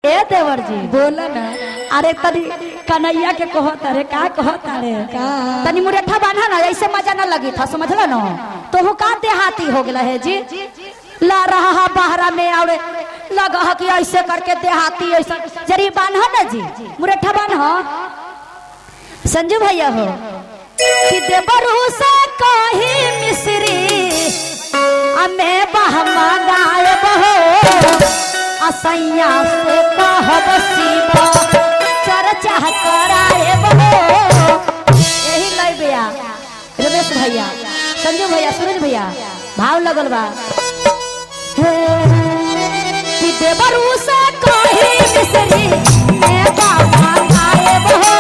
ए देवर जी बोला ना। अरे तनी कन्हैया के कहत अरे का कहत अरे का तनी मुरेठा बांधा ना ऐसे मजा ना लगी था समझला ना तो हु का देहाती हो गया है जी ला रहा है बाहरा में और लगा है कि ऐसे करके देहाती ऐसा जरी बांधा ना जी मुरेठा बांधा संजू भैया हो कि देवरू से कही मिश्री अमे बहमा गायब हो असैया से कहब सीबा चर्चा कराए बहो यही लय भैया रमेश भैया संजू भैया सूरज भैया भाव लगल बा कि देवरू से कही मिश्री मैं बाबा गायब हो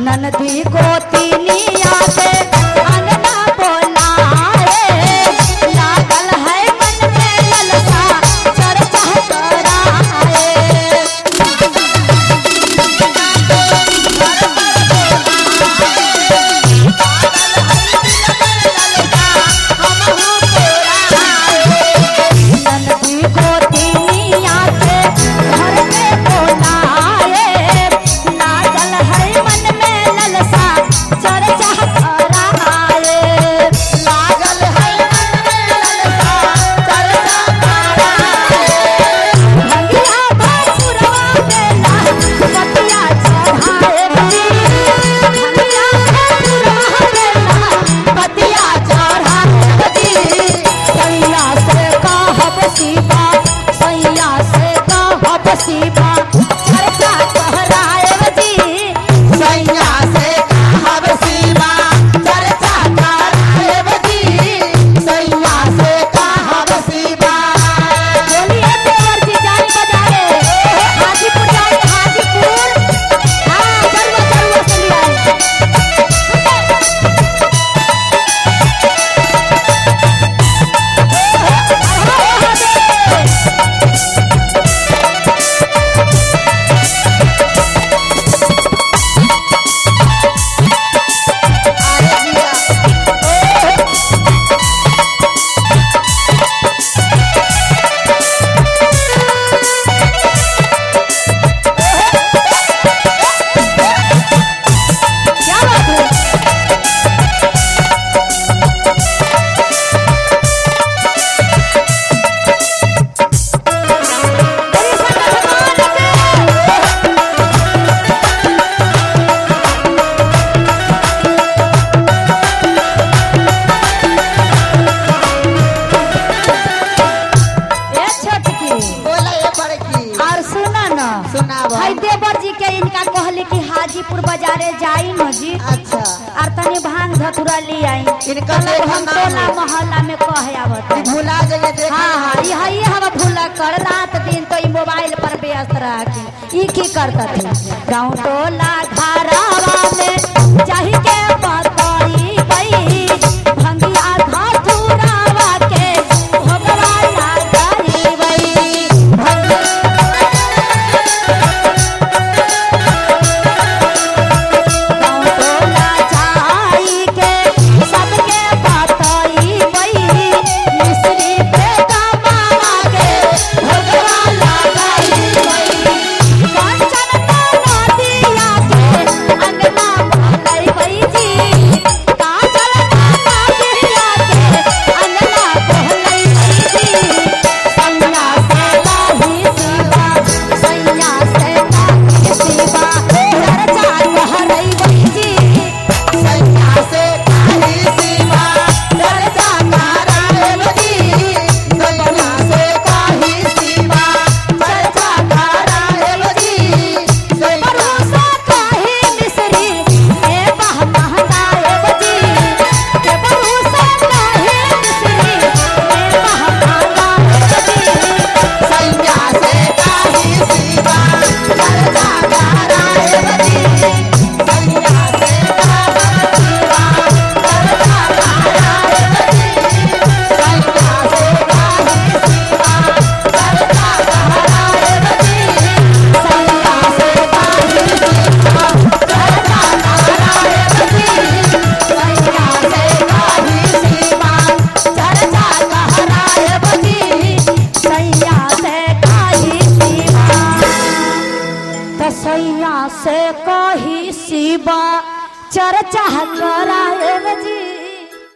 नदी गोतिनिया से अंगना बोलाए लागल है मन में ललसा चर्चा कराए नदी गोतिनिया से घर में बोलाए लागल है मन में ललसा चर्चा कराए लागल है चर्चा कराए भंगिया भापुरवा बेला पतिया चढ़ाए भंगिया भापुरवा बेला पतिया चढ़ाए सैया से कहब सीबा सैया से कहब सीबा चर्चा कहराए जी सैया से कहब सीबा चर्चा कराए जी सैया से कहब सीबा बोलिए देवर जी जान बजाए हाजीपुर जाए हाजीपुर हां चलवा से लिया क्या बात है ए छोटकी बोला ये बड़की। और सुना ना सुनावा। भाई देवर जी के इनका कहले कि हाजीपुर बाजारे जाई न जी अच्छा और तनी भांग धतुरा ले आई इनका मतलब देखा हम ना टोला हो। मोहल्ला में कहे आवत है। भुला जाइए देख। हाँ हाँ यही हम भूला कर रात दिन तो ई मोबाइल पर व्यस्त रह के ई की करता थे गाँव टोला घरावा में चाही के बताई भई भंगिया धतुरावा के भगवान चर्चा कराए जी